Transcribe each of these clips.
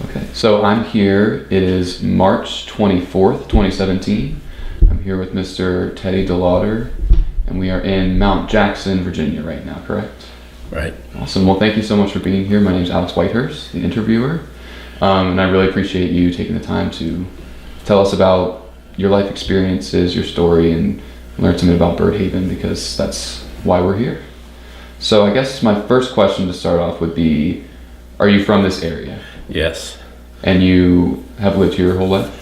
Okay, so I'm here. It is March 24th, 2017. I'm here with Mr. Teddy Delawder, and we are in Mount Jackson, Virginia right now, correct? Right. Awesome. Well, thank you so much for being here. My name is Alex Whitehurt, the interviewer, and I really appreciate you taking the time to tell us about your life experiences, your story, and learn something about Birdhaven, because that's why we're here. So I guess my first question to start off would be, are you from this area? Yes. And you have lived here your whole life?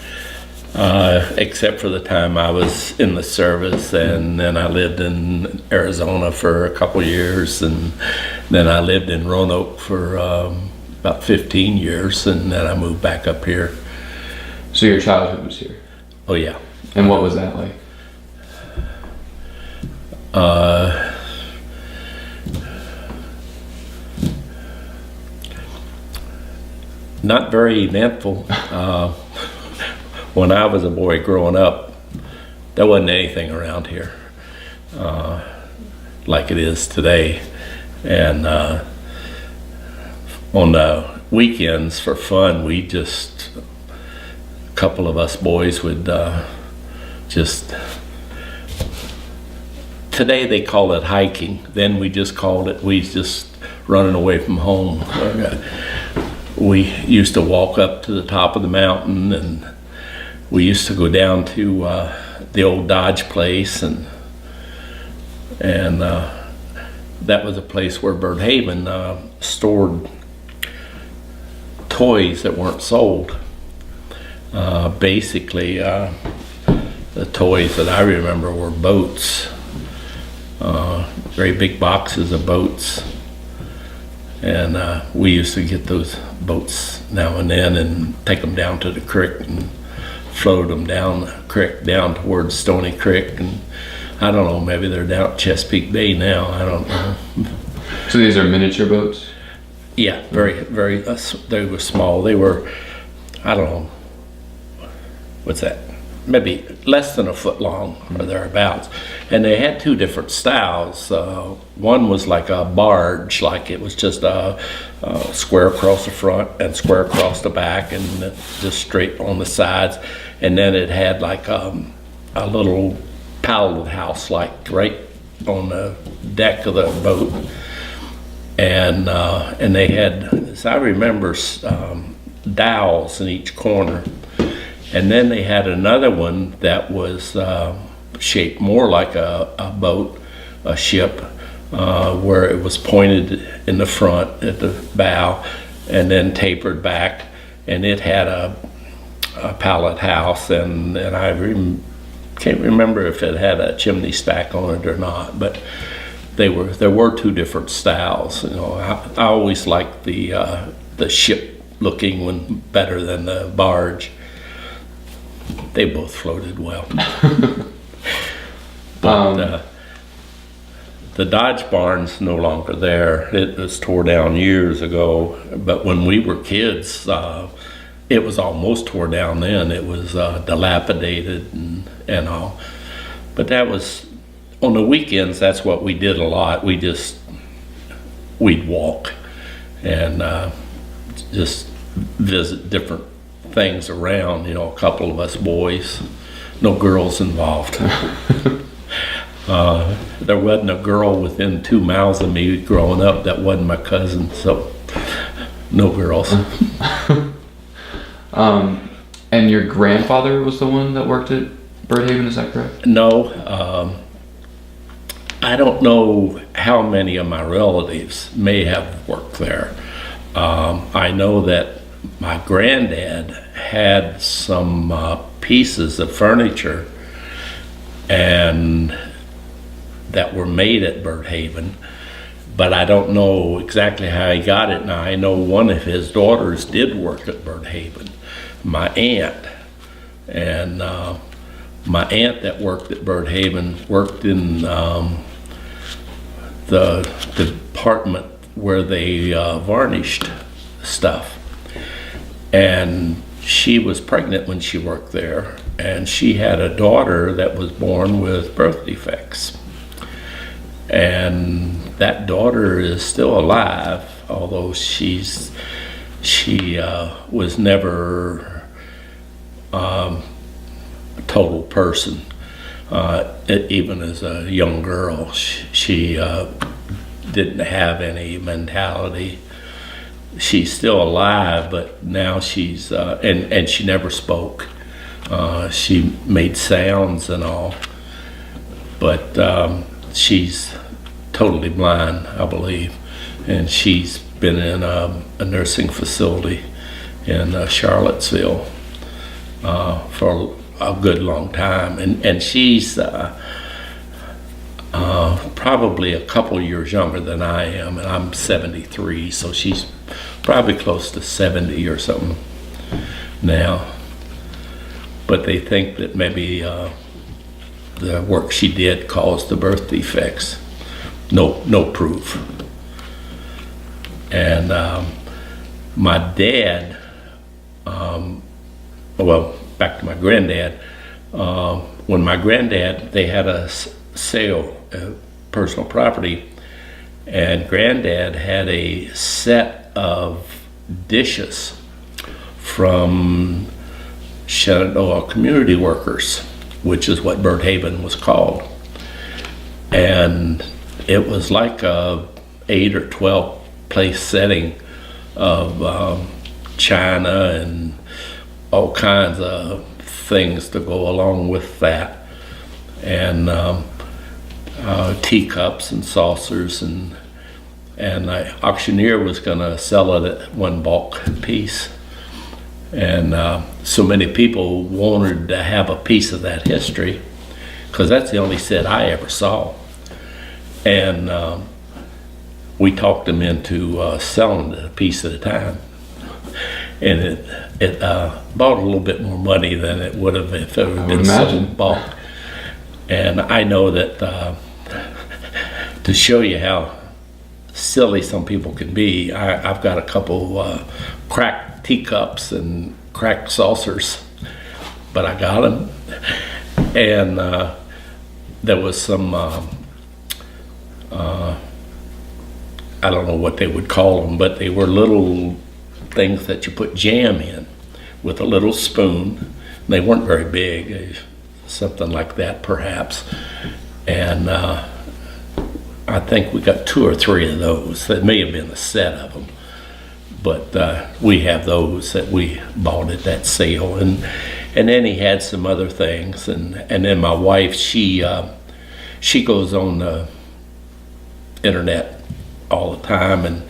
Except for the time I was in the service, and then I lived in Arizona for a couple years, and then I lived in Roanoke for about 15 years, and then I moved back up here. So your childhood was here? Oh yeah. And what was that like? Not very eventful. When I was a boy growing up, there wasn't anything around here like it is today. And on the weekends for fun, a couple of us boys would today they call it hiking. Then we just running away from home. We used to walk up to the top of the mountain, and we used to go down to the old Dodge place, and that was a place where Birdhaven stored toys that weren't sold. Basically, the toys that I remember were boats, very big boxes of boats. And we used to get those boats now and then and take them down to the creek and float them down the creek, down towards Stony Creek. And I don't know, maybe they're down at Chesapeake Bay now, I don't know. So these are miniature boats? Yeah, very, very, they were small. They were, I don't know, what's that? Maybe less than a foot long or thereabouts. And they had two different styles. One was like a barge, like it was just a square across the front and square across the back, and just straight on the sides. And then it had like a little pallet house, like right on the deck of the boat. And they had, as I remember, dowels in each corner. And then they had another one that was shaped more like a boat, a ship, where it was pointed in the front at the bow and then tapered back. And it had a pallet house, and I can't remember if it had a chimney stack on it or not, but there were two different styles. You know, I always liked the ship looking one better than the barge. They both floated well. But the Dodge barn's no longer there. It was tore down years ago. But when we were kids, it was almost tore down then. It was dilapidated and all. But that was, on the weekends, that's what we did a lot. We'd walk and just visit different things around, you know, a couple of us boys, no girls involved. There wasn't a girl within 2 miles of me growing up that wasn't my cousin, so no girls. And your grandfather was the one that worked at Birdhaven, is that correct? No, I don't know how many of my relatives may have worked there. I know that my granddad had some pieces of furniture and that were made at Birdhaven, but I don't know exactly how he got it. Now I know one of his daughters did work at Birdhaven, my aunt, and my aunt that worked at Birdhaven worked in the department where they varnished stuff. And she was pregnant when she worked there, and she had a daughter that was born with birth defects. And that daughter is still alive, although she's she was never a total person. Even as a young girl, she didn't have any mentality. She's still alive, but now she's and she never spoke. She made sounds and all, but she's totally blind, I believe, and she's been in a nursing facility in Charlottesville for a good long time, and she's probably a couple years younger than I am, and I'm 73, so she's probably close to 70 or something now. But they think that maybe the work she did caused the birth defects. No proof. And my dad, well, back to my granddad. When my granddad, they had a sale, personal property, and granddad had a set of dishes from Shenandoah community workers, which is what Bird Haven was called. And it was like a 8 or 12 place setting of china and all kinds of things to go along with that, and teacups and saucers, and the auctioneer was going to sell it at one bulk piece, and so many people wanted to have a piece of that history because that's the only set I ever saw, and we talked them into selling it a piece at a time. And it bought a little bit more money than it would have if it had been sold bulk. And I know that to show you how silly some people can be, I've got a couple cracked teacups and cracked saucers, but I got them. And there was some, I don't know what they would call them, but they were little things that you put jam in with a little spoon. They weren't very big, something like that perhaps. And I think we got 2 or 3 of those. That may have been a set of them, but we have those that we bought at that sale. And then he had some other things. And then my wife, she goes on the internet all the time, and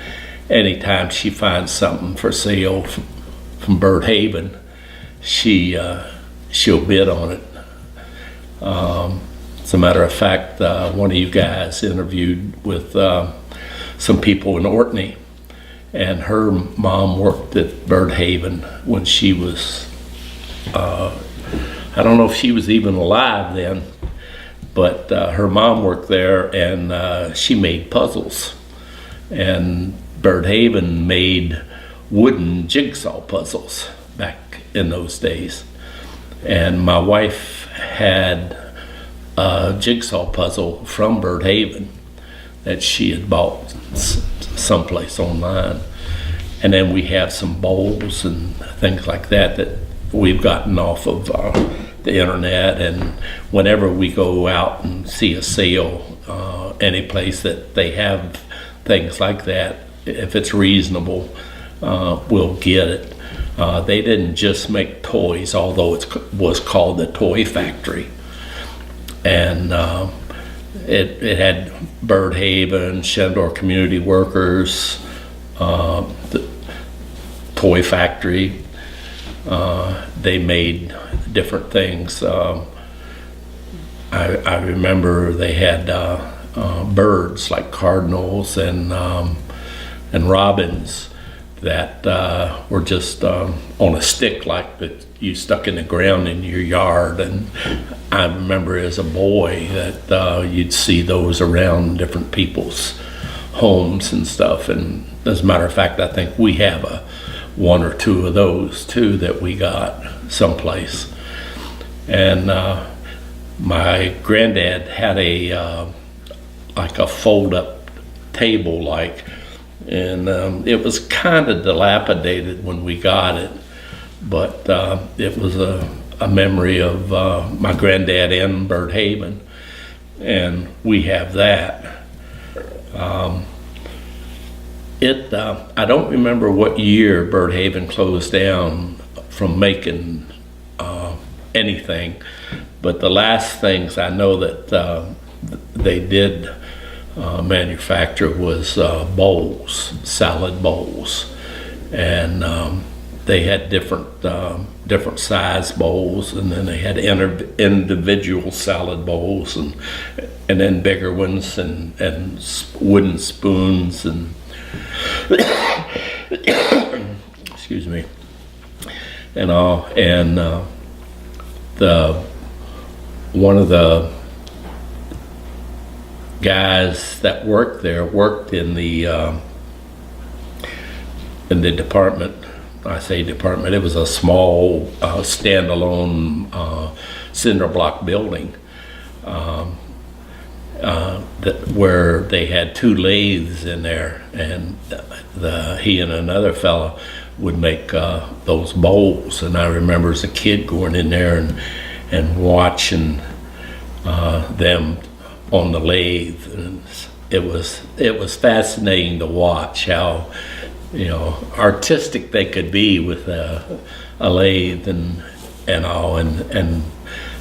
anytime she finds something for sale from Bird Haven, she'll bid on it. As a matter of fact, one of you guys interviewed with some people in Orkney, and her mom worked at Bird Haven when she was, I don't know if she was even alive then, but her mom worked there, and she made puzzles. And Bird Haven made wooden jigsaw puzzles back in those days. And my wife had a jigsaw puzzle from Bird Haven that she had bought someplace online. And then we have some bowls and things like that that we've gotten off of the internet. And whenever we go out and see a sale, any place that they have things like that, if it's reasonable, we'll get it. They didn't just make toys, although it was called the Toy Factory. And it had Bird Haven, Shenandoah Community Workers, the Toy Factory. They made different things. I remember they had birds like cardinals and robins that were just on a stick like that you stuck in the ground in your yard. And I remember as a boy that you'd see those around different people's homes and stuff. And as a matter of fact, I think we have 1 or 2 of those too that we got someplace. And my granddad had like a fold-up table, like and it was kind of dilapidated when we got it, but it was a memory of my granddad in Birdhaven, and we have that. I don't remember what year Birdhaven closed down from making anything, but the last things I know that they did manufacture was bowls, salad bowls, and they had different size bowls, and then they had individual salad bowls, and then bigger ones, and wooden spoons, and excuse me, and all. And one of the guys that worked there worked in the department. I say department, it was a small standalone cinder block building where they had 2 lathes in there, and he and another fella would make those bowls. And I remember as a kid going in there and watching them on the lathe, and it was fascinating to watch how artistic they could be with a lathe and all, and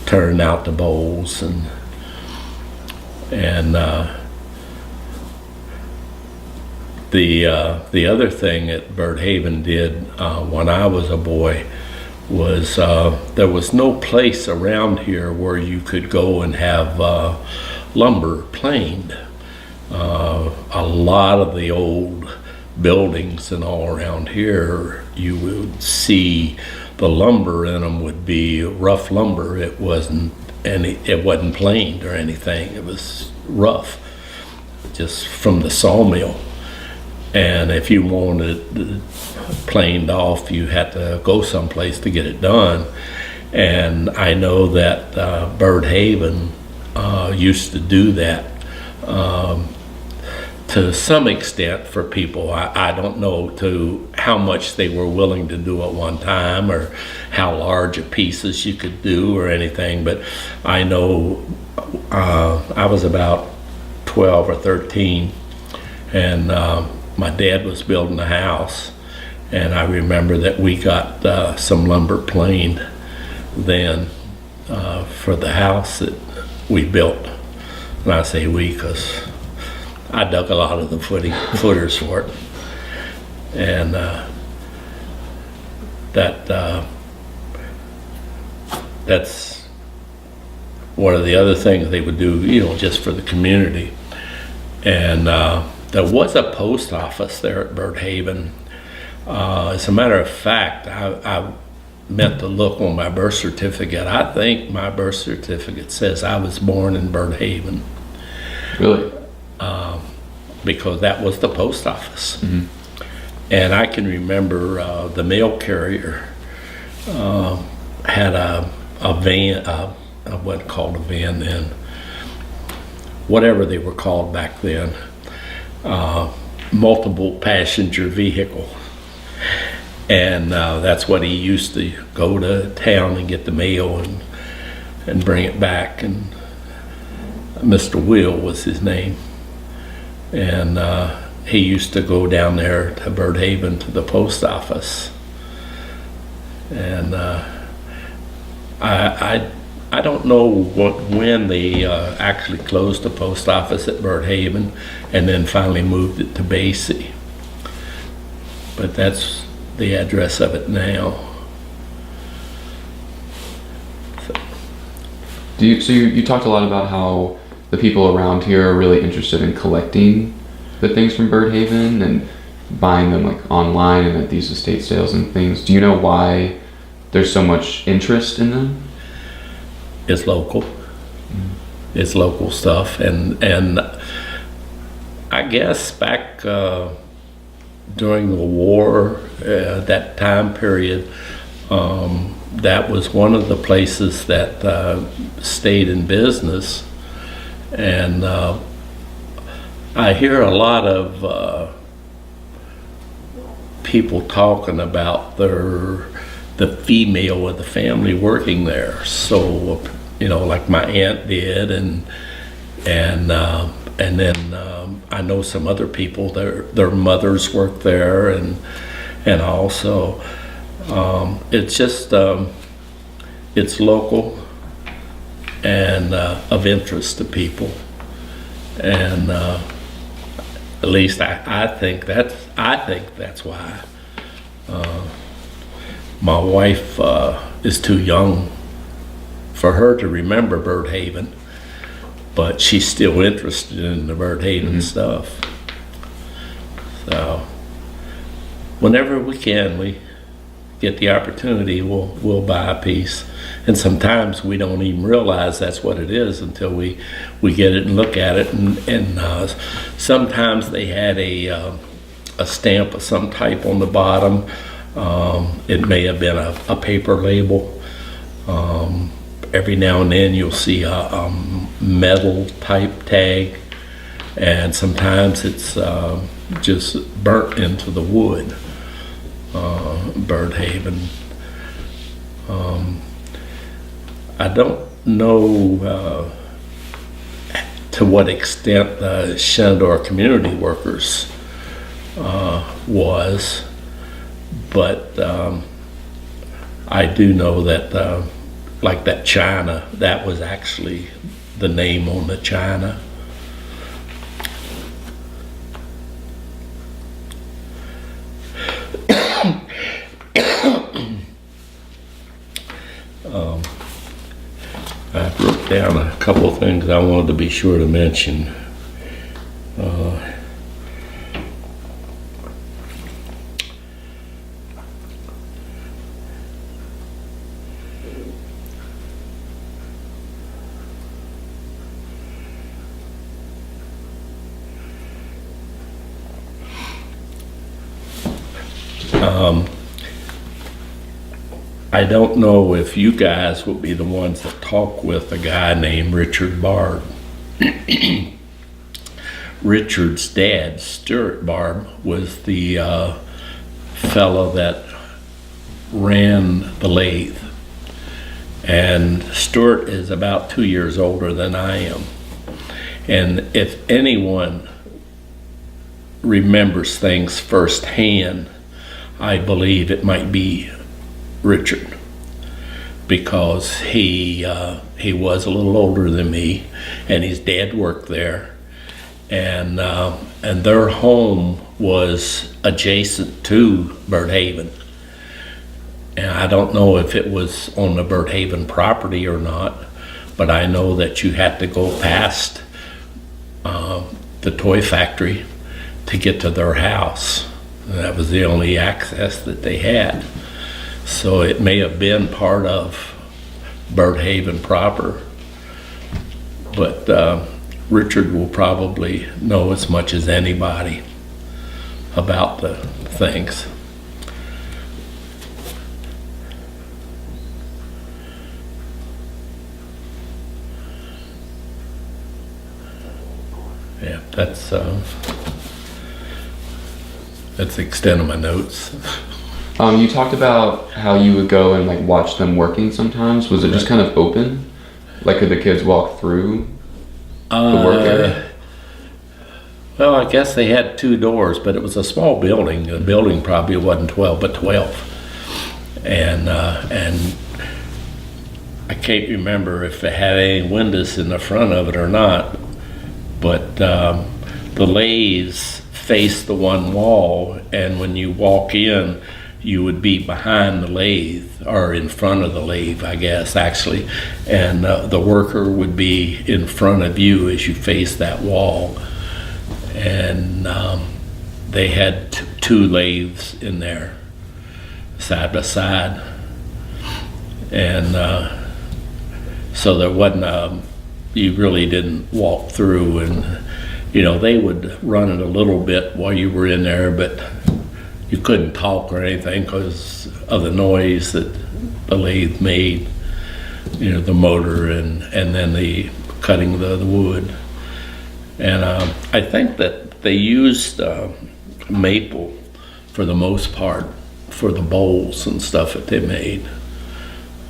turning out the bowls, and the other thing that Birdhaven did when I was a boy was there was no place around here where you could go and have lumber planed. A lot of the old buildings and all around here, you would see the lumber in them would be rough lumber. It wasn't planed or anything. It was rough, just from the sawmill. And if you wanted it planed off, you had to go someplace to get it done. And I know that Birdhaven used to do that to some extent for people. I don't know to how much they were willing to do at one time, or how large of pieces you could do or anything, but I know I was about 12 or 13, and my dad was building a house, and I remember that we got some lumber planed then for the house that we built. And I say we because I dug a lot of the footers for it, and that's one of the other things they would do, just for the community. And there was a post office there at Birdhaven. As a matter of fact, I meant to look on my birth certificate. I think my birth certificate says I was born in Birdhaven. Really? Because that was the post office. Mm-hmm. And I can remember the mail carrier had a van, I wasn't called a van then, whatever they were called back then, multiple passenger vehicle. And that's what he used to go to town and get the mail and bring it back. And Mr. Will was his name. And he used to go down there to Birdhaven to the post office. And I don't know when they actually closed the post office at Birdhaven and then finally moved it to Bayse. But that's the address of it now. So you talked a lot about how the people around here are really interested in collecting the things from Birdhaven and buying them like online and at these estate sales and things. Do you know why there's so much interest in them? It's local. Mm-hmm. It's local stuff, and I guess back during the war, that time period, that was one of the places that stayed in business. And I hear a lot of people talking about the female of the family working there. So, like my aunt did, and then I know some other people. Their mothers work there, and also it's just it's local and of interest to people, and at least I think that's why. My wife is too young for her to remember Bird Haven, but she's still interested in the Bird Haven stuff. So whenever we get the opportunity, we'll buy a piece. And sometimes we don't even realize that's what it is until we get it and look at it. And sometimes they had a stamp of some type on the bottom. It may have been a paper label. Every now and then you'll see a metal type tag, and sometimes it's just burnt into the wood. Bird Haven. I don't know to what extent the Shenandoah community workers was, but I do know that like that china, that was actually the name on the china. I wrote down a couple of things I wanted to be sure to mention. I don't know if you guys will be the ones that talk with a guy named Richard Barb. Richard's dad, Stuart Barb, was the fellow that ran the lathe. And Stuart is about 2 years older than I am. And if anyone remembers things firsthand, I believe it might be Richard, because he was a little older than me, and his dad worked there, and their home was adjacent to Bird Haven. And I don't know if it was on the Bird Haven property or not, but I know that you had to go past the toy factory to get to their house. That was the only access that they had. So it may have been part of Bird Haven proper, but Richard will probably know as much as anybody about the things. Yeah, that's the extent of my notes. You talked about how you would go and like watch them working sometimes. Was it just kind of open? Like could the kids walk through the work area? Well, I guess they had 2 doors, but it was a small building. The building probably wasn't 12, but 12. And I can't remember if it had any windows in the front of it or not, but the lathes faced the one wall, and when you walk in, you would be behind the lathe, or in front of the lathe, I guess, actually. And the worker would be in front of you as you face that wall. And they had 2 lathes in there, side by side. And so there wasn't, you really didn't walk through. And, they would run it a little bit while you were in there, but you couldn't talk or anything because of the noise that the lathe made, the motor and then the cutting the wood. And I think that they used maple for the most part, for the bowls and stuff that they made.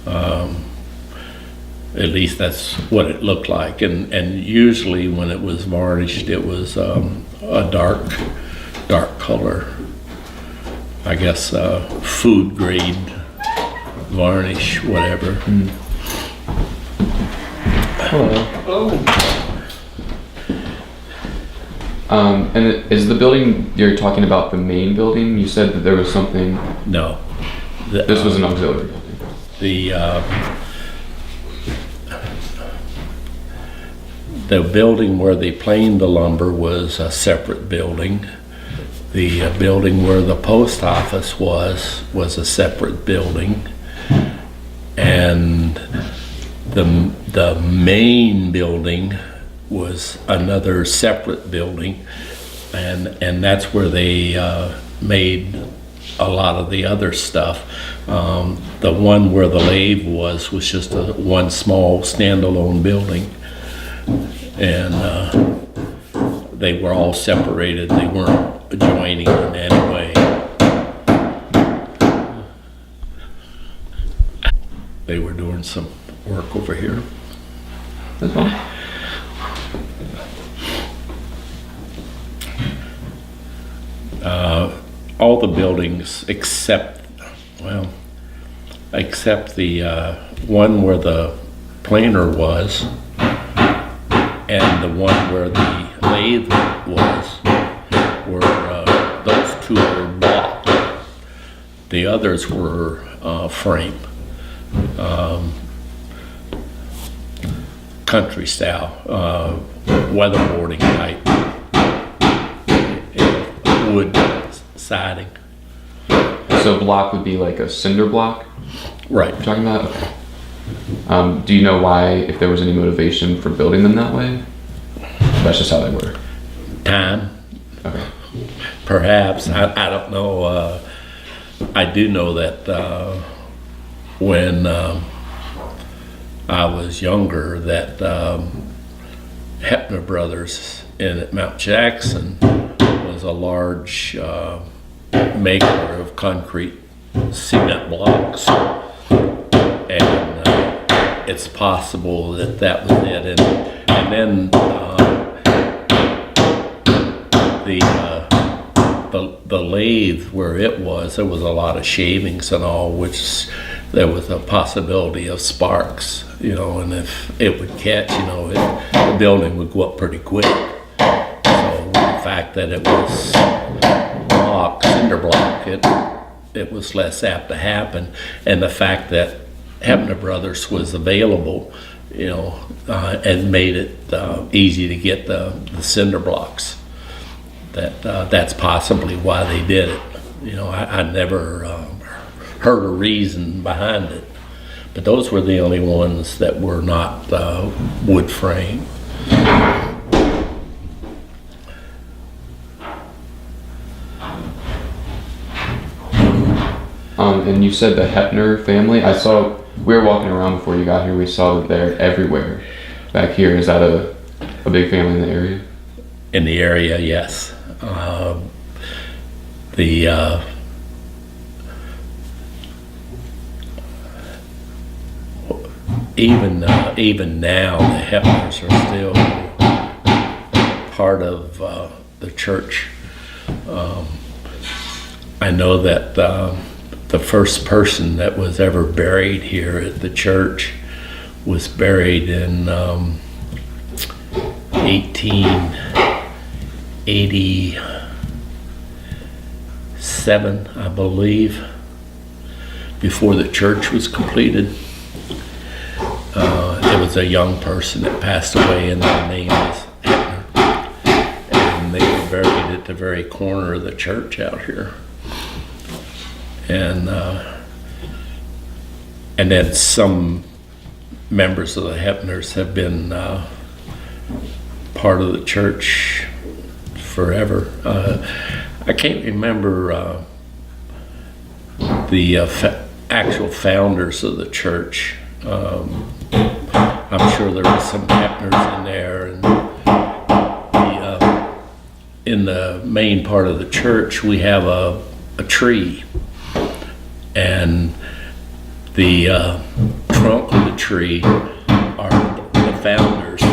At least that's what it looked like. And usually when it was varnished, it was a dark color. I guess food grade varnish, whatever. And is the building you're talking about the main building? You said that there was something. No. This was an auxiliary building. The building where they planed the lumber was a separate building. The building where the post office was a separate building. And the main building was another separate building, and that's where they made a lot of the other stuff. The one where the lathe was just one small standalone building, and they were all separated. They weren't adjoining in any way. They were doing some work over here. That's fine. All the buildings except the one where the planer was and the one where the lathe was, those two were block. The others were frame, country style, weatherboarding type, wood siding. So block would be like a cinder block? Right. You're talking about? Okay. Do you know why, if there was any motivation for building them that way? That's just how they were. Time. Okay. Perhaps. I don't know. I do know that when I was younger, that Hepner Brothers at Mount Jackson was a large maker of concrete cement blocks, and it's possible that was it. And then the lathe where it was, there was a lot of shavings and all, which there was a possibility of sparks, and if it would catch, the building would go up pretty quick. So the fact that it was cinder block, it was less apt to happen. And the fact that Hepner Brothers was available, and made it easy to get the cinder blocks. That's possibly why they did it. I never heard a reason behind it, but those were the only ones that were not wood frame. And you said the Hepner family. We were walking around before you got here. We saw that they're everywhere back here. Is that a big family in the area? In the area, yes. Even now, the Hepners are still part of the church. I know that the first person that was ever buried here at the church was buried in 1887, I believe, before the church was completed. It was a young person that passed away, and their name was Hepner. And they were buried at the very corner of the church out here. And then some members of the Hepners have been part of the church forever. I can't remember the actual founders of the church. I'm sure there was some Hepners in there, and in the main part of the church we have a a tree, and the trunk of the tree are the founders.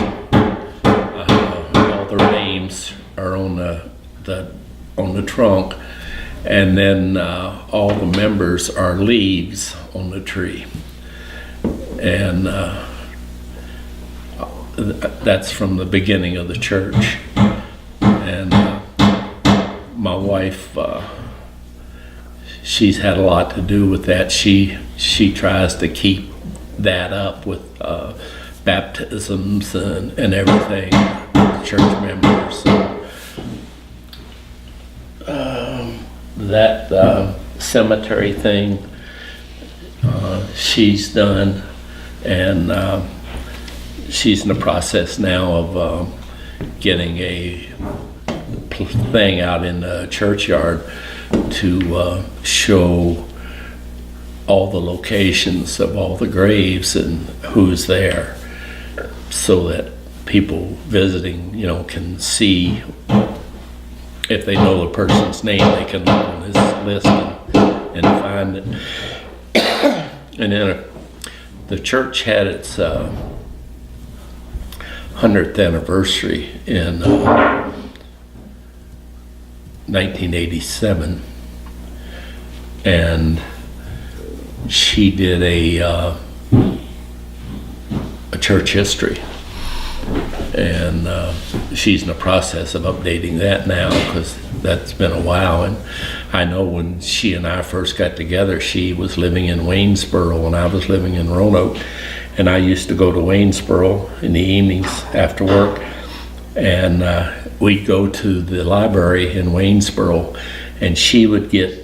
All their names are on the trunk, and then all the members are leaves on the tree, and that's from the beginning of the church. And my wife, she's had a lot to do with that. She tries to keep that up with baptisms and everything, church members. That cemetery thing she's done, and she's in the process now of getting a thing out in the churchyard to show all the locations of all the graves and who's there, so that people visiting, can see. If they know the person's name, they can look on his list and find it. And then the church had its 100th anniversary in 1987, and she did a church history, and she's in the process of updating that now, because that's been a while. And I know when she and I first got together, she was living in Waynesboro and I was living in Roanoke, and I used to go to Waynesboro in the evenings after work, and we'd go to the library in Waynesboro, and she would get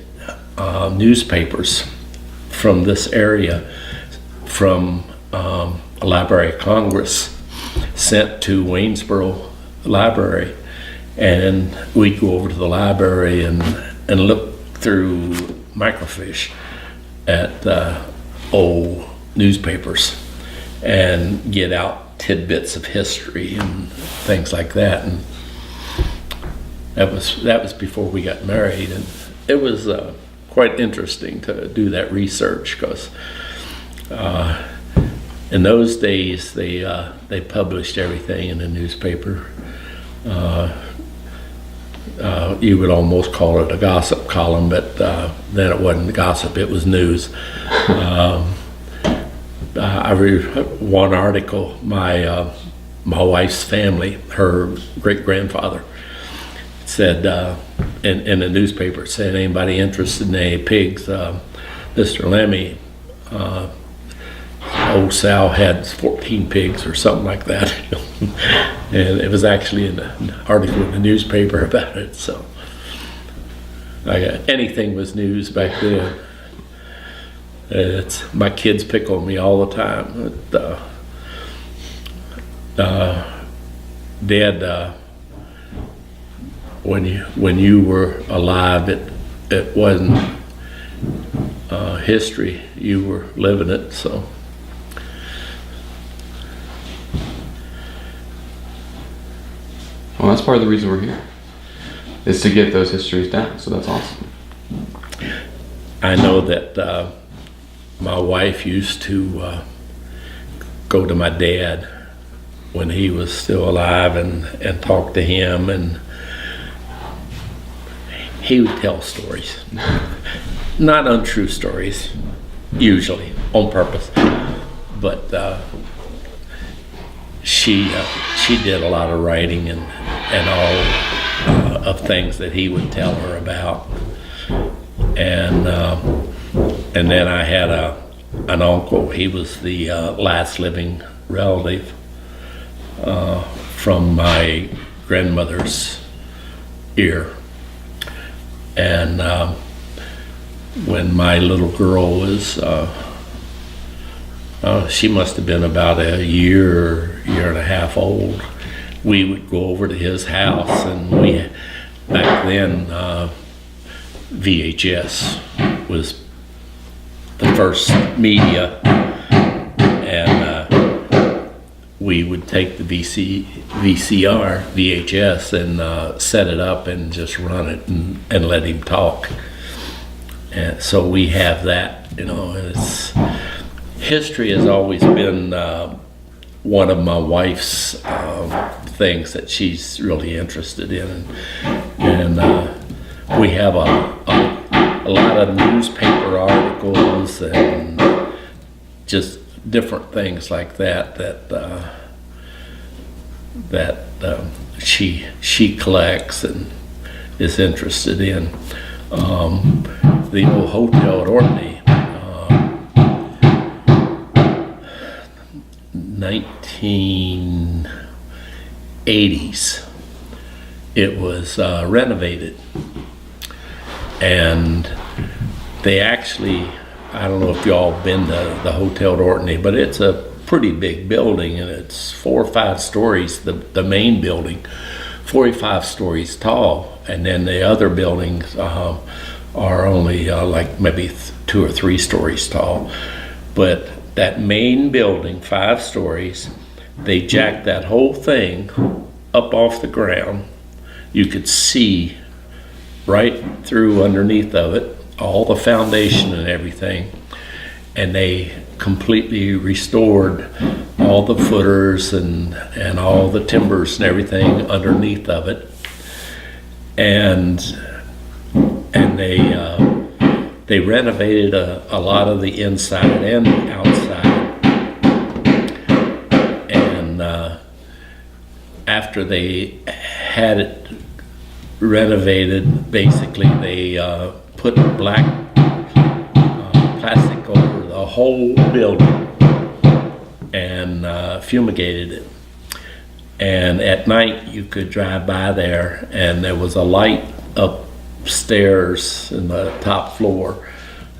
newspapers from this area, from a Library of Congress, sent to Waynesboro Library, and we'd go over to the library and look through microfiche at old newspapers and get out tidbits of history and things like that. And that was before we got married, and it was quite interesting to do that research, because in those days they published everything in the newspaper. You would almost call it a gossip column, but then it wasn't gossip, it was news. I read one article, my wife's family, her great-grandfather, said in the newspaper, said, anybody interested in any pigs? Mr. Lemmy, old Sal had 14 pigs or something like that. And it was actually an article in the newspaper about it. So anything was news back then. My kids pick on me all the time. Dad, when you were alive, it wasn't history. You were living it. So. Well, that's part of the reason we're here, is to get those histories down. So that's awesome. I know that my wife used to go to my dad when he was still alive and talk to him, and he would tell stories. Not untrue stories, usually, on purpose. But she did a lot of writing and all of things that he would tell her about. And then I had an uncle. He was the last living relative from my grandmother's ear. And when my little girl was, she must have been about a year and a half old, we would go over to his house, and back then, VHS was the first media, and we would take the VHS and set it up and just run it and let him talk. And so we have that, you know, and it's, history has always been one of my wife's things that she's really interested in. And we have a lot of newspaper articles and just different things like that she collects and is interested in. The old Hotel at Orkney, 1980s, it was renovated, and they actually, I don't know if y'all been to the Hotel at Orkney, but it's a pretty big building, and it's 4 or 5 stories, the main building, 45 stories tall, and then the other buildings are only like maybe 2 or 3 stories tall. But that main building, 5 stories, they jacked that whole thing up off the ground. You could see right through underneath of it, all the foundation and everything, and they completely restored all the footers and all the timbers and everything underneath of it, and they renovated a lot of the inside and the outside. And after they had it renovated, basically they put black plastic over the whole building and fumigated it. And at night you could drive by there, and there was a light upstairs in the top floor,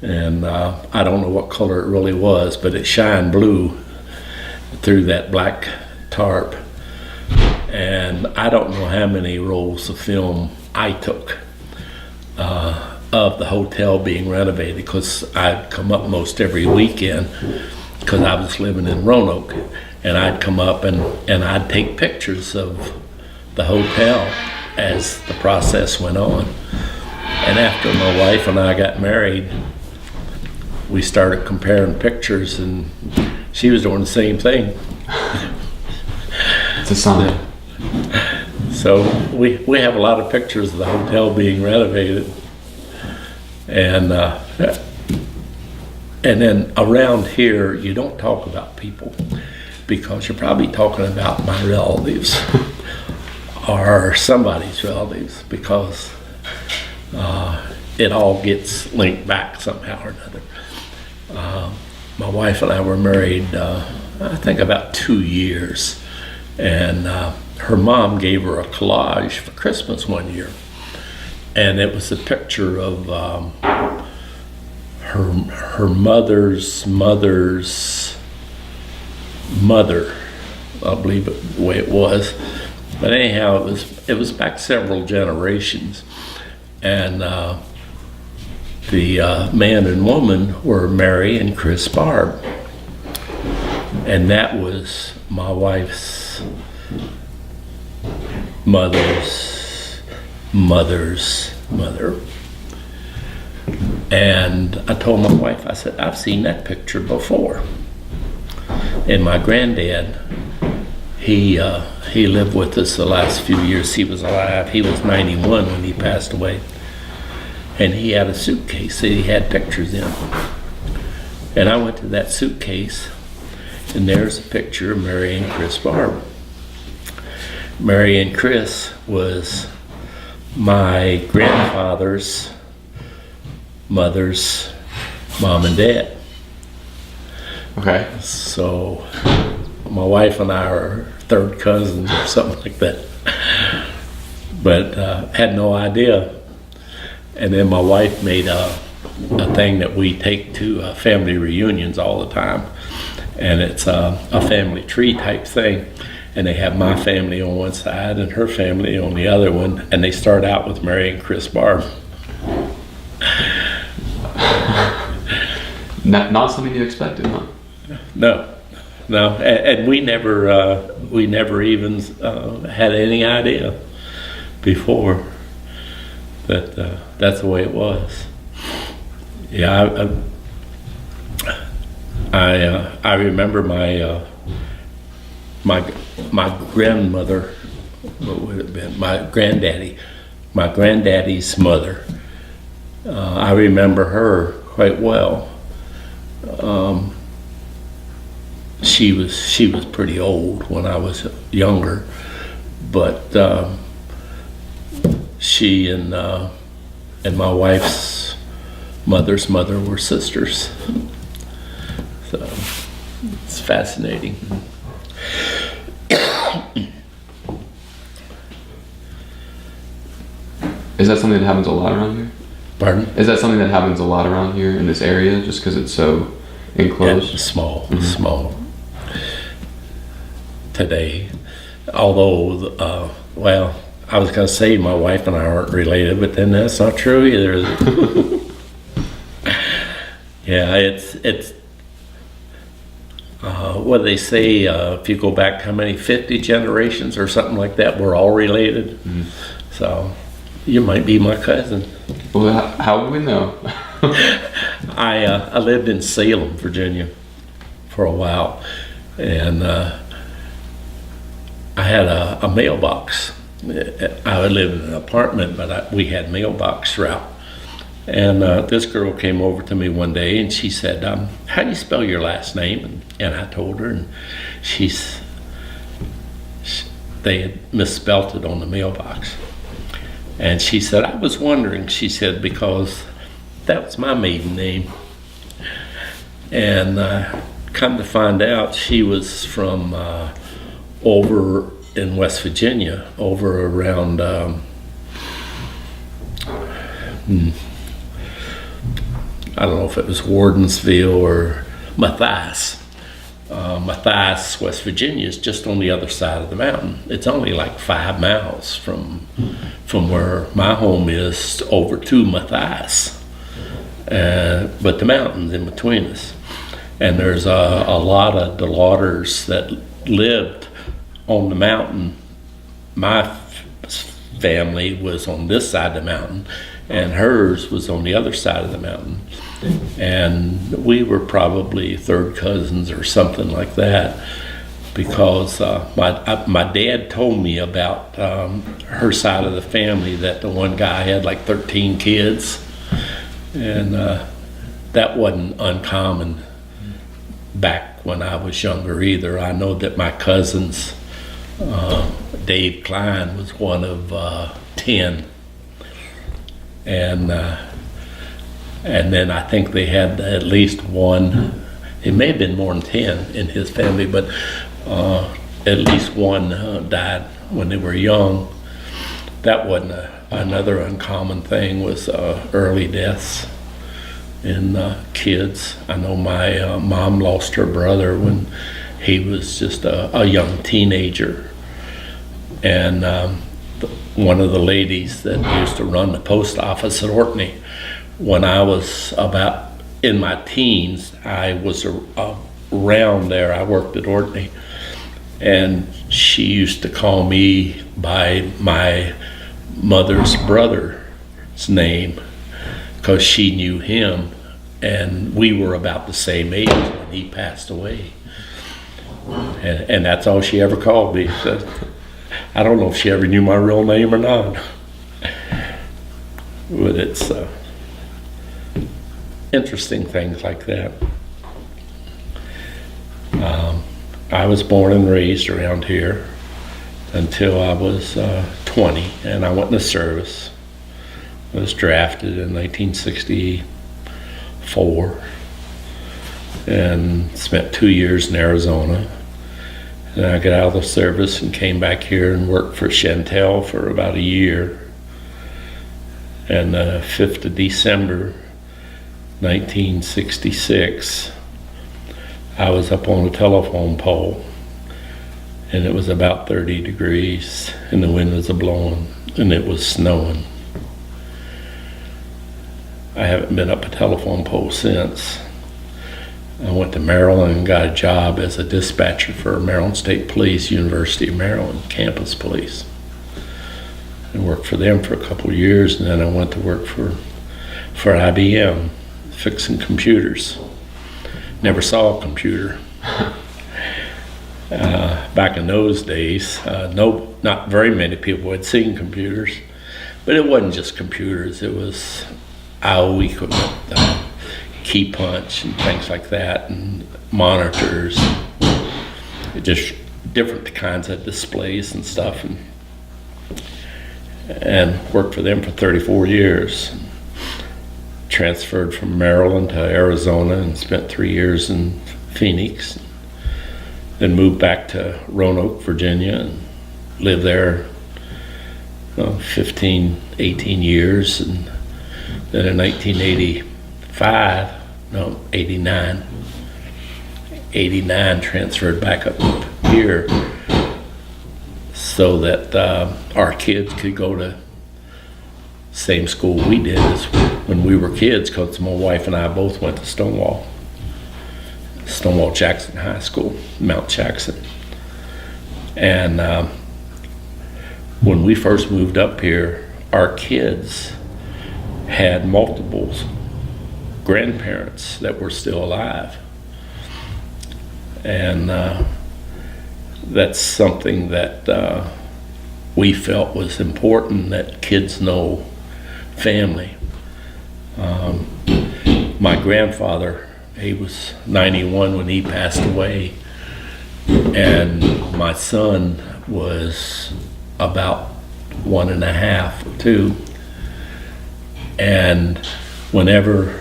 and I don't know what color it really was, but it shined blue through that black tarp. And I don't know how many rolls of film I took of the hotel being renovated, because I'd come up most every weekend because I was living in Roanoke, and I'd come up and I'd take pictures of the hotel as the process went on. And after my wife and I got married, we started comparing pictures, and she was doing the same thing. It's a sign. So we have a lot of pictures of the hotel being renovated. And then around here, you don't talk about people, because you're probably talking about my relatives or somebody's relatives, because it all gets linked back somehow or another. My wife and I were married, I think about 2 years, and her mom gave her a collage for Christmas one year, and it was a picture of her mother's mother, I believe the way it was. But anyhow, it was back several generations, and the man and woman were Mary and Chris Barb, and that was my wife's mother's mother. And I told my wife, I said, I've seen that picture before. And my granddad, he lived with us the last few years he was alive. He was 91 when he passed away. And he had a suitcase that he had pictures in. And I went to that suitcase, and there's a picture of Mary and Chris Barb. Mary and Chris was my grandfather's mother's mom and dad. Okay. So my wife and I are third cousins or something like that. But had no idea. And then my wife made a thing that we take to family reunions all the time. And it's a family tree type thing. And they have my family on one side and her family on the other one. And they start out with Mary and Chris Barb. Not something you expected, huh? No, and we never even had any idea before that that's the way it was. Yeah, I remember my grandmother, what would it have been? My granddaddy's mother. I remember her quite well. She was pretty old when I was younger, but she and my wife's mother's mother were sisters. So it's fascinating. Is that something that happens a lot around here? Pardon? Is that something that happens a lot around here in this area, just because it's so enclosed? Yeah, small today. Although, well, I was going to say my wife and I aren't related, but then that's not true either, is it? Yeah, it's what do they say, if you go back how many, 50 generations or something like that, we're all related. Mm-hmm. So you might be my cousin. Well, how would we know? I lived in Salem, Virginia for a while, and I had a mailbox. I lived in an apartment, but we had mailbox route. And this girl came over to me one day and she said, how do you spell your last name? And I told her, and they had misspelt it on the mailbox. And she said, I was wondering, she said, because that was my maiden name. And come to find out, she was from over in West Virginia, over around, I don't know if it was Wardensville or Matthias. Matthias, West Virginia is just on the other side of the mountain. It's only like 5 miles from where my home is over to Matthias. But the mountain's in between us. And there's a lot of Delawders that lived on the mountain. My family was on this side of the mountain, and hers was on the other side of the mountain. And we were probably third cousins or something like that, because my dad told me about her side of the family, that the one guy had like 13 kids, and that wasn't uncommon back when I was younger either. I know that my cousins, Dave Klein was one of 10, and then I think they had at least one, it may have been more than 10 in his family, but at least one died when they were young. That wasn't another uncommon thing, was early deaths in kids. I know my mom lost her brother when he was just a young teenager. And one of the ladies that used to run the post office at Orkney, when I was about in my teens, I was around there. I worked at Orkney, and she used to call me by my mother's brother's name because she knew him, and we were about the same age when he passed away. And that's all she ever called me. So I don't know if she ever knew my real name or not, but it's interesting things like that. I was born and raised around here until I was 20, and I went in the service. I was drafted in 1964 and spent 2 years in Arizona. And I got out of the service and came back here and worked for Chantel for about a year. And the 5th of December, 1966, I was up on a telephone pole, and it was about 30 degrees, and the wind was a-blowing, and it was snowing. I haven't been up a telephone pole since. I went to Maryland and got a job as a dispatcher for Maryland State Police, University of Maryland, Campus Police. I worked for them for a couple of years, and then I went to work for IBM fixing computers. Never saw a computer. Back in those days, not very many people had seen computers, but it wasn't just computers. It was I/O equipment, key punch and things like that, and monitors, just different kinds of displays and stuff, and worked for them for 34 years. Transferred from Maryland to Arizona and spent 3 years in Phoenix. Then moved back to Roanoke, Virginia, and lived there 15, 18 years. And then in 89, transferred back up here so that our kids could go to same school we did as when we were kids, because my wife and I both went to Stonewall Jackson High School, Mount Jackson. And when we first moved up here, our kids had multiple grandparents that were still alive. And that's something that we felt was important, that kids know family. My grandfather, he was 91 when he passed away, and my son was about 1.5 or 2. And whenever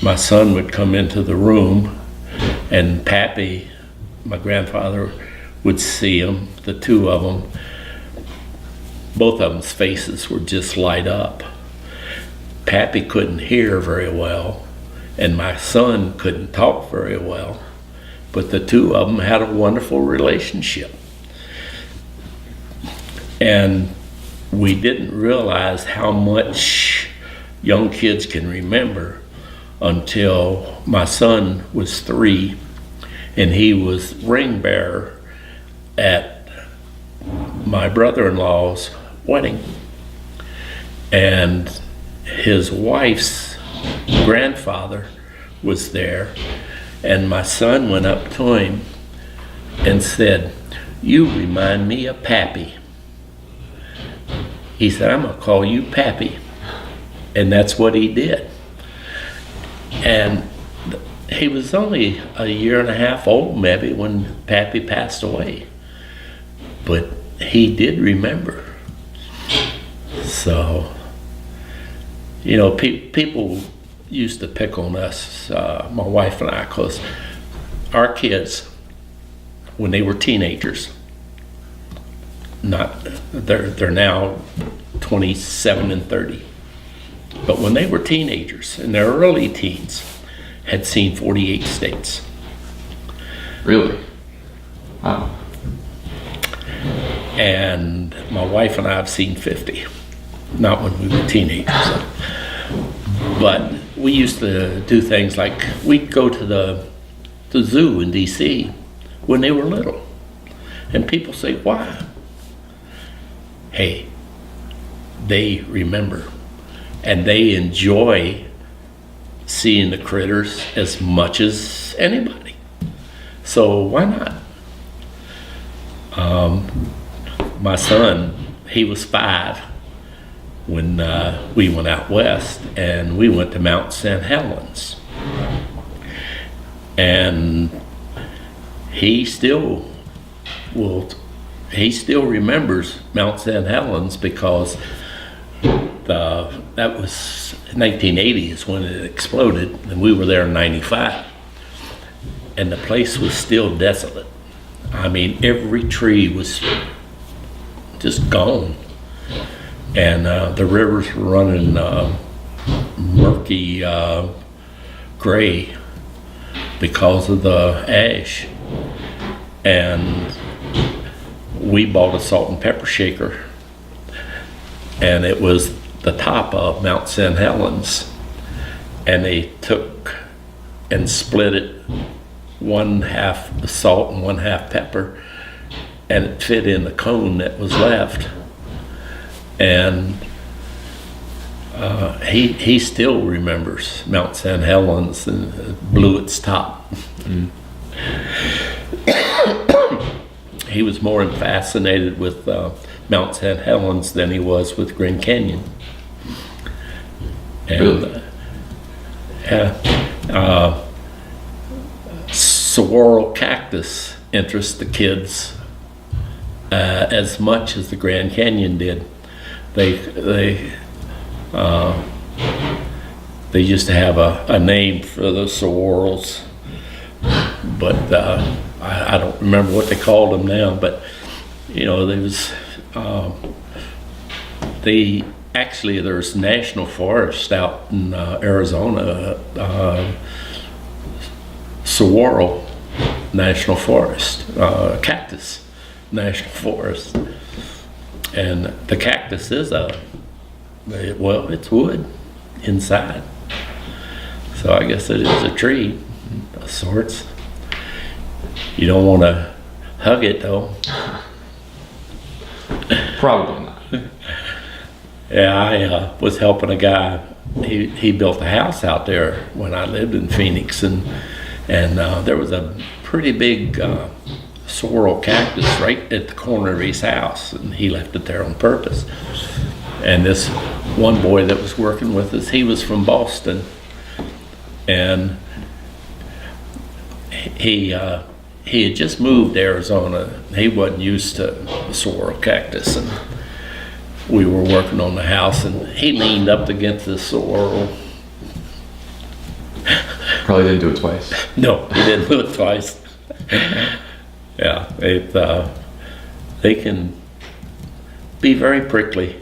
my son would come into the room and Pappy, my grandfather, would see him, the two of them, both of them's faces would just light up. Pappy couldn't hear very well, and my son couldn't talk very well, but the two of them had a wonderful relationship. And we didn't realize how much young kids can remember until my son was 3, and he was ring bearer at my brother-in-law's wedding. And his wife's grandfather was there, and my son went up to him and said, "You remind me of Pappy." He said, "I'm gonna call you Pappy." And that's what he did. And he was only a 1.5 years old maybe when Pappy passed away, but he did remember. So, you know, people used to pick on us, my wife and I, because our kids, when they were teenagers, they're now 27 and 30, but when they were teenagers, in their early teens, had seen 48 states. Really? Wow. And my wife and I have seen 50, not when we were teenagers. But we used to do things like, we'd go to the zoo in DC when they were little. And people say, why? Hey, they remember. And they enjoy seeing the critters as much as anybody. So why not? My son, he was 5 when we went out west, and we went to Mount St. Helens. And he still remembers Mount St. Helens, because that was 1980s when it exploded, and we were there in 95. And the place was still desolate. I mean, every tree was just gone. And the rivers were running murky gray because of the ash. And we bought a salt and pepper shaker, and it was the top of Mount St. Helens, and they took and split it, 1/2 salt and 1/2 pepper, and it fit in the cone that was left. And He still remembers Mount St. Helens and blew its top. He was more fascinated with Mount St. Helens than he was with Grand Canyon. And, Really? saguaro cactus interests the kids as much as the Grand Canyon did. They used to have a name for the saguaros, but I don't remember what they called them now. But there's national forest out in Arizona, saguaro national forest, cactus national forest, and the cactus is it's wood inside, so I guess it is a tree of sorts. You don't want to hug it though. Probably not. Yeah, I was helping a guy. He built a house out there when I lived in Phoenix, and there was a pretty big sorrel cactus right at the corner of his house, and he left it there on purpose. And this one boy that was working with us, he was from Boston, and he had just moved to Arizona. He wasn't used to the sorrel cactus, and we were working on the house, and he leaned up against the sorrel. Probably didn't do it twice. No, he didn't do it twice. Yeah, they can be very prickly.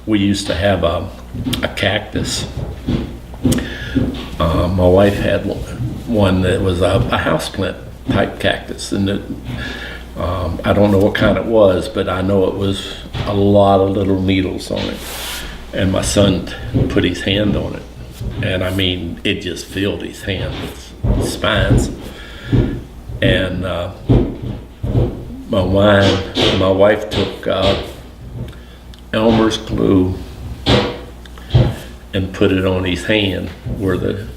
We used to have a cactus. My wife had one that was a houseplant type cactus, and I don't know what kind it was, but I know it was a lot of little needles on it. And my son put his hand on it, and I mean, it just filled his hand with spines. And my wife took Elmer's glue and put it on his hand where the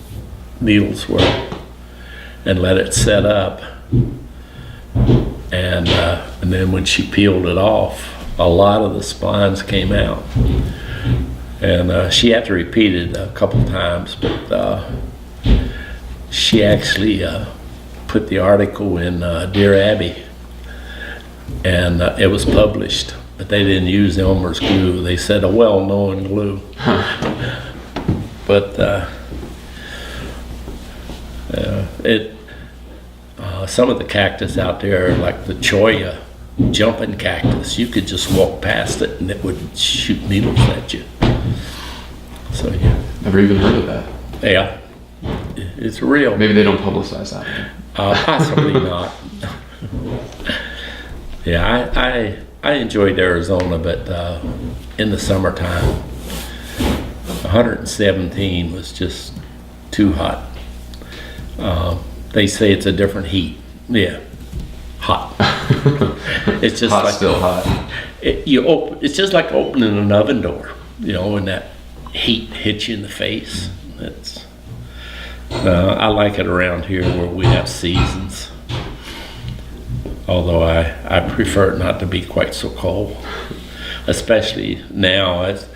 needles were, and let it set up. And then when she peeled it off, a lot of the spines came out. And she had to repeat it a couple times, but she actually put the article in Dear Abby, and it was published, but they didn't use Elmer's glue. They said a well-known glue. But some of the cactus out there, like the cholla jumping cactus, you could just walk past it and it would shoot needles at you. So yeah. Never even heard of that. Yeah, it's real. Maybe they don't publicize that. Possibly not. Yeah, I enjoyed Arizona, but in the summertime, 117 was just too hot. They say it's a different heat. Yeah, hot. It's just Hot's like still hot. It's just like opening an oven door, when that heat hits you in the face. I like it around here where we have seasons. Although I prefer it not to be quite so cold, especially now as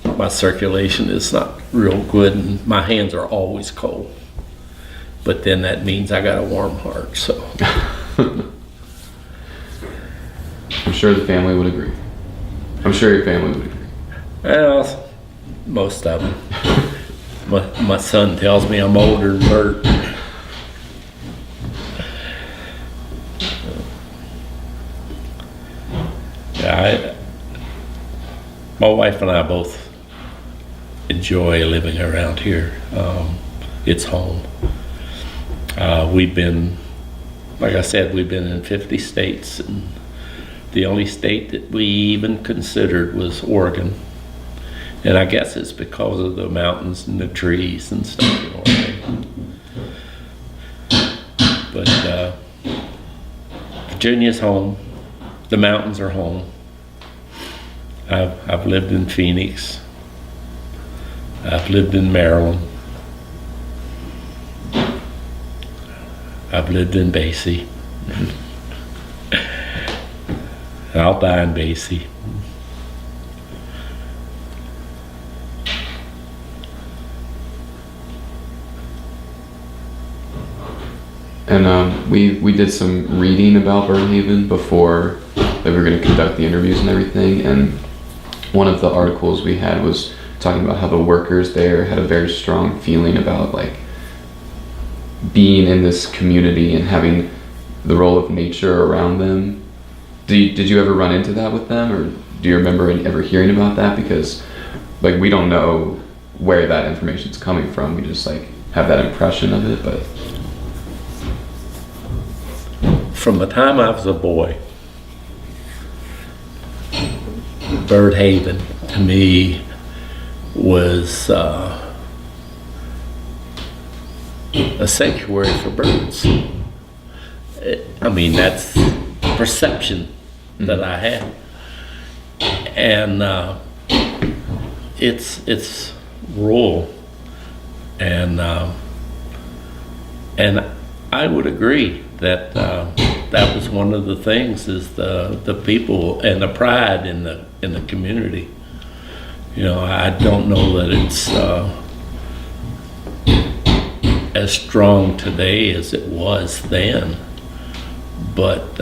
my circulation is not real good and my hands are always cold. But then that means I got a warm heart, so. I'm sure the family would agree. I'm sure your family would agree. Well, most of them. My son tells me I'm older than Bert. Yeah, my wife and I both enjoy living around here. It's home. We've been, like I said, we've been in 50 states, and the only state that we even considered was Oregon. And I guess it's because of the mountains and the trees and stuff in Oregon. But Virginia's home. The mountains are home. I've lived in Phoenix. I've lived in Maryland. I've lived in Bayse. I'll die in Bayse. And we did some reading about Birdhaven before that we were going to conduct the interviews and everything. And one of the articles we had was talking about how the workers there had a very strong feeling about like being in this community and having the role of nature around them. Did you ever run into that with them, or do you remember ever hearing about that? Because like we don't know where that information's coming from. We just like have that impression of it, but from the time I was a boy, Birdhaven to me was a sanctuary for birds. I mean, that's the perception that I had, and it's rural, and I would agree that that was one of the things, is the people and the pride in the community. You know, I don't know that it's as strong today as it was then, but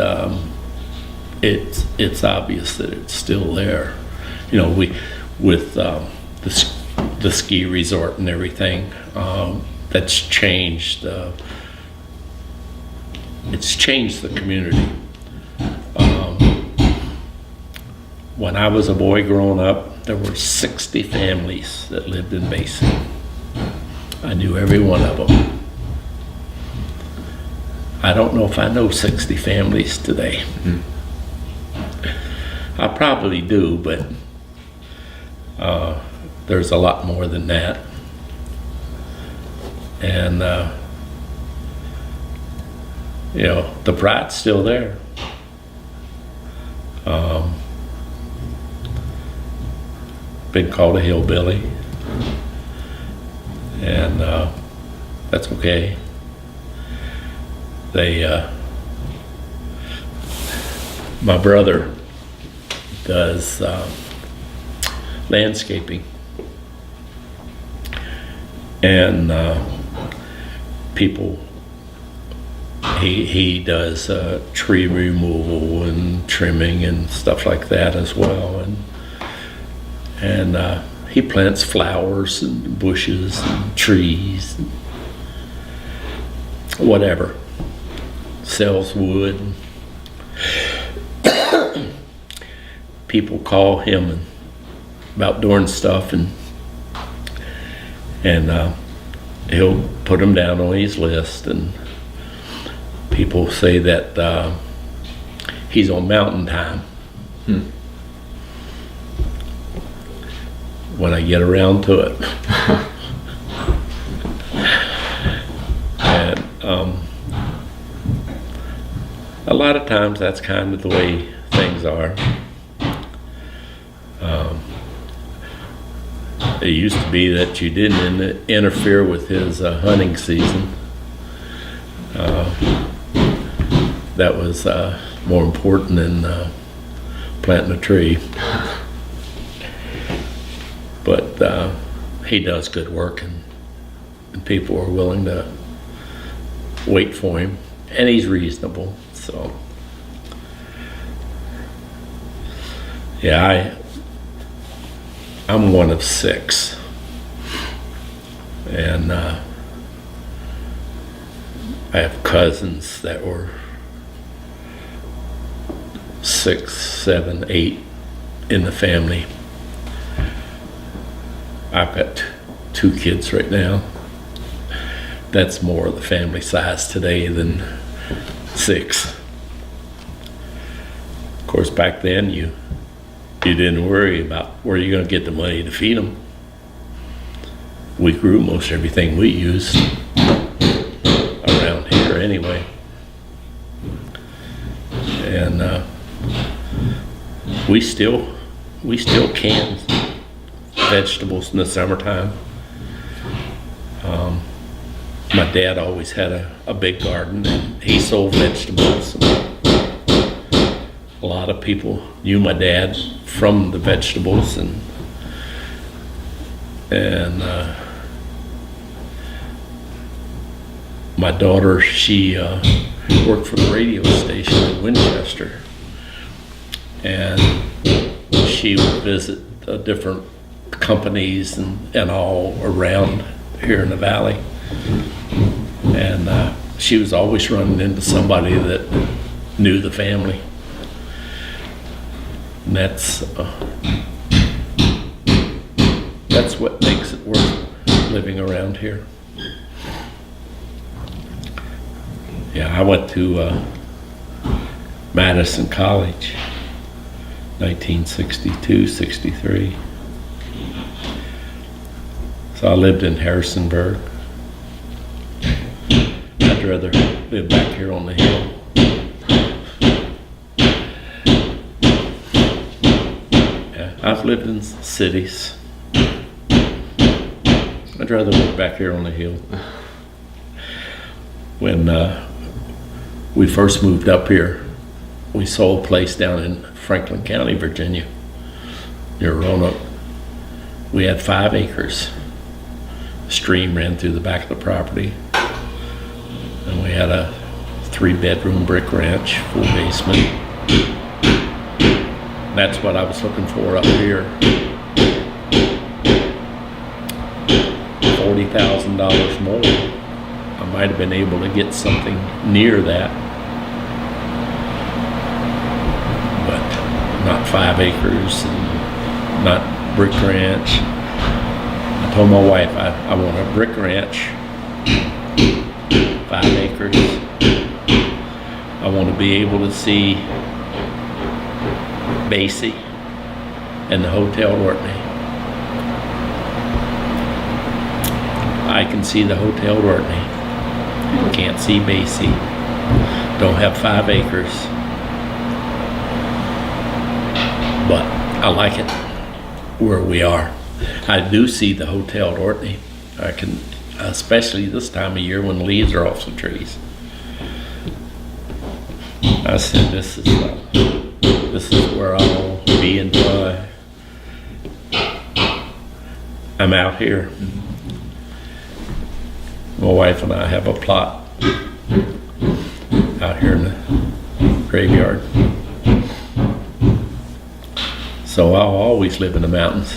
it's obvious that it's still there. You know, with the ski resort and everything, that's changed. It's changed the community. When I was a boy growing up, there were 60 families that lived in Bayse. I knew every one of them. I don't know if I know 60 families today. I probably do, but there's a lot more than that. And you know, the pride's still there. Been called a hillbilly, and that's okay. My brother does landscaping, and people, he does tree removal and trimming and stuff like that as well, and he plants flowers and bushes and trees and whatever, sells wood. People call him about doing stuff, and he'll put them down on his list, and people say that he's on mountain time. When I get around to it. And a lot of times that's kind of the way things are. It used to be that you didn't interfere with his hunting season. That was more important than planting a tree. But he does good work, and people are willing to wait for him, and he's reasonable. So, yeah, I'm one of 6, and I have cousins that were 6, 7, 8 in the family. I've got 2 kids right now. That's more of the family size today than 6. Of course, back then you didn't worry about where you're going to get the money to feed them. We grew most everything we used around here anyway. And we still we still can vegetables in the summertime. My dad always had a big garden, and he sold vegetables. A lot of people knew my dad from the vegetables, and my daughter, she worked for the radio station in Winchester, and she would visit different companies and all around here in the valley, and she was always running into somebody that knew the family. And that's what makes it worth living around here. Yeah, I went to Madison College, 1962, 63. So I lived in Harrisonburg. I'd rather live back here on the hill. I've lived in cities. I'd rather live back here on the hill. When we first moved up here, we sold a place down in Franklin County, Virginia, near Roanoke. We had 5 acres. A stream ran through the back of the property. And we had a 3-bedroom brick ranch, full basement. That's what I was looking for up here. $40,000 more. I might have been able to get something near that, but not 5 acres and not brick ranch. I told my wife I want a brick ranch, 5 acres. I want to be able to see Bayse and the Hotel Orkney. I can see the Hotel Orkney. Can't see Bayse. Don't have 5 acres. But I like it where we are. I do see the Hotel Orkney. I can, especially this time of year when leaves are off the trees. I said, this is where I'll be until I'm out here. My wife and I have a plot out here in the graveyard. So I'll always live in the mountains.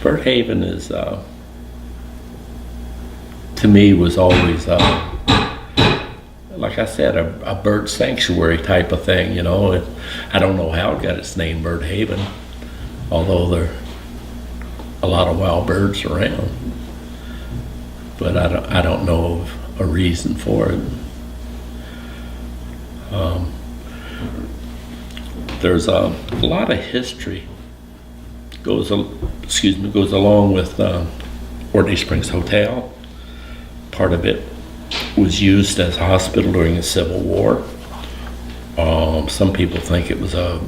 Bird Haven is, to me, was always, like I said, a bird sanctuary type of thing, you know. I don't know how it got its name, Bird Haven, although there are a lot of wild birds around. But I don't know of a reason for it. There's a lot of history goes along with Orkney Springs Hotel. Part of it was used as a hospital during the Civil War. Some people think it was an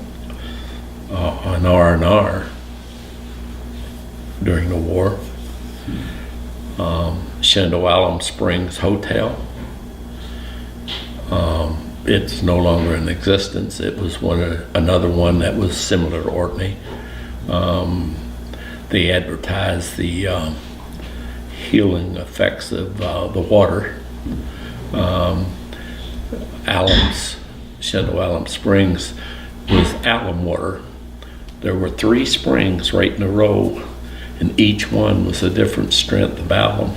R&R during the war. Shenandoah Springs Hotel. It's no longer in existence. It was another one that was similar to Orkney. They advertised the healing effects of the water. Shenandoah Springs was alum water. There were 3 springs right in a row, and each one was a different strength of alum.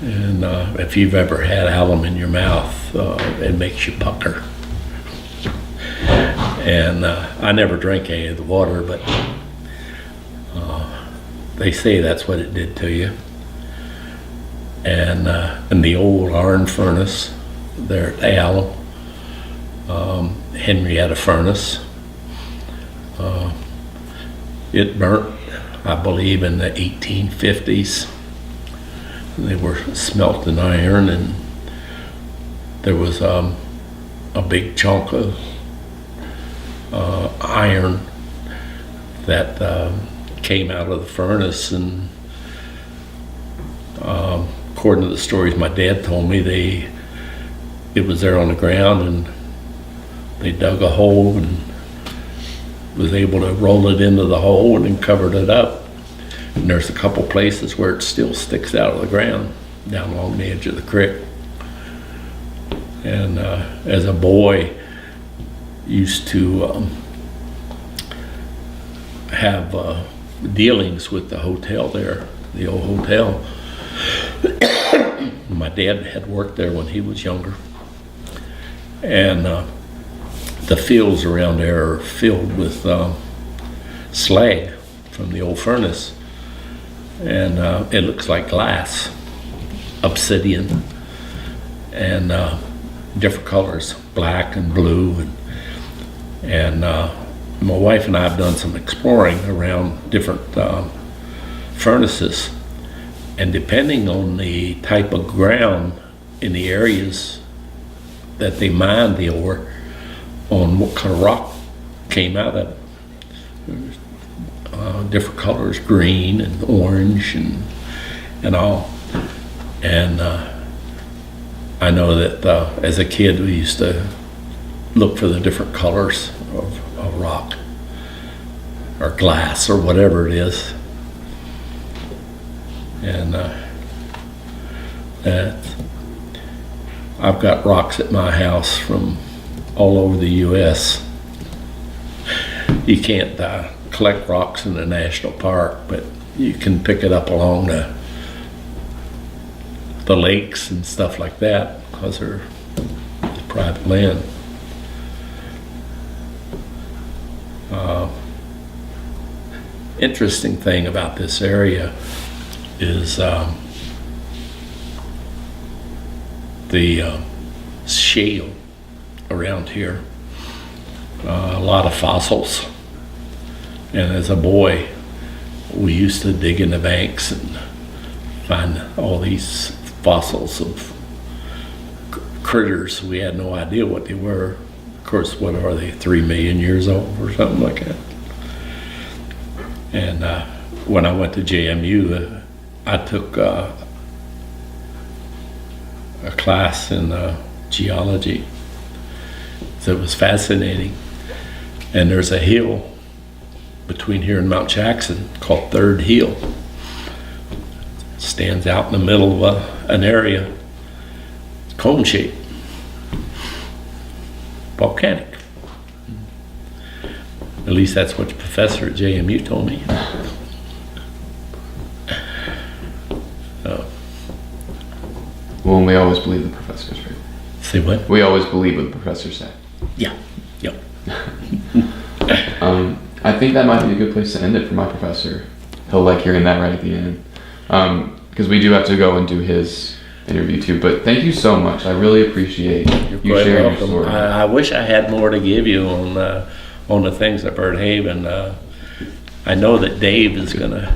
And if you've ever had alum in your mouth, it makes you pucker. And I never drank any of the water, but they say that's what it did to you. And the old iron furnace there at Alum, Henrietta furnace, it burnt, I believe, in the 1850s. They were smelting iron, and there was a big chunk of iron that came out of the furnace, and according to the stories my dad told me, it was there on the ground, and they dug a hole and was able to roll it into the hole and then covered it up. And there's a couple places where it still sticks out of the ground down along the edge of the creek. And as a boy, used to have dealings with the hotel there, the old hotel. My dad had worked there when he was younger, and the fields around there are filled with slag from the old furnace, and it looks like glass, obsidian, and different colors, black and blue, and my wife and I have done some exploring around different furnaces, and depending on the type of ground in the areas that they mined the ore, on what kind of rock came out of it. Different colors, green and orange and all. And I know that as a kid we used to look for the different colors of rock or glass or whatever it is. And I've got rocks at my house from all over the U.S. You can't collect rocks in the national park, but you can pick it up along the lakes and stuff like that because they're private land. Interesting thing about this area is the shale around here. A lot of fossils, and as a boy we used to dig in the banks and find all these fossils of critters. We had no idea what they were. Of course, what are they, 3 million years old or something like that? And when I went to JMU, I took a class in geology. So it was fascinating. And there's a hill between here and Mount Jackson called Third Hill. It stands out in the middle of an area, cone shaped, volcanic. At least that's what the professor at JMU told me. Well, and we always believe the professors, right? Say what? We always believe what the professors say. Yeah. Yep. I think that might be a good place to end it for my professor. He'll like hearing that right at the end. Because we do have to go and do his interview too. But thank you so much. I really appreciate you sharing your story. I wish I had more to give you on the things at Bird Haven. I know that Dave is going to